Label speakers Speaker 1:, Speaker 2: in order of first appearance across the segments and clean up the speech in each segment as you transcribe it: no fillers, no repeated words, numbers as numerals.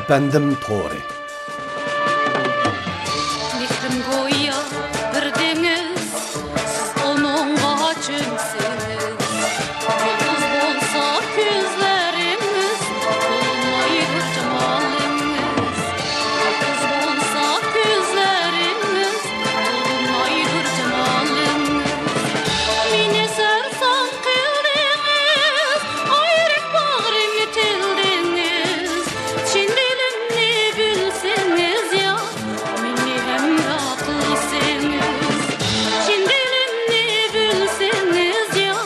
Speaker 1: efendim Tori.
Speaker 2: Mehrim go'yo bir dengiz, siz onunga cho'msangiz. Yulduz bo'lsa ko'zlarimiz, to'lmaydi jamolingiz. Yulduz bo'lsa ko'zlarimiz, to'lmaydi jamolingiz. Meni sarson qildingiz, ayrık bağrımı tildingiz. Chin dilimni bilsangiz ya, meni hamroh qilsangiz. Chin dilimni bilsangiz ya,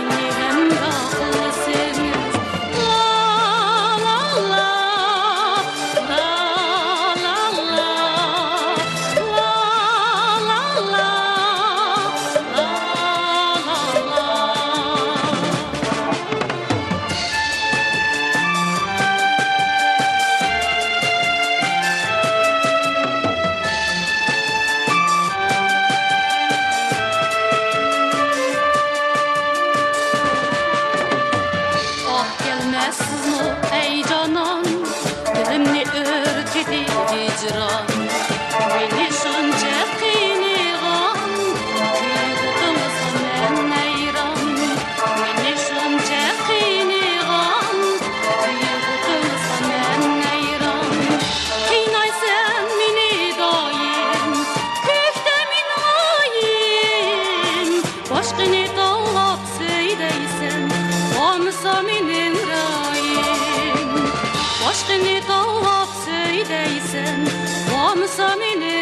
Speaker 2: meni hamroh qilsangiz. La la la, la la la, la la la, la la la. Ah gelmezsizmi ey canan, dilimni örtedi hicran. Beni şunca qiynagan, tuyg'utingizga men hayron. Beni şunca qiynagan, tuyg'utingizga men hayron. Qiynaysan meni doim, ko'kda minoyim. Boshqani tanlab söyleysen, olmasa mening rayim. Boshqani tanlab söyleysen, olmasa mening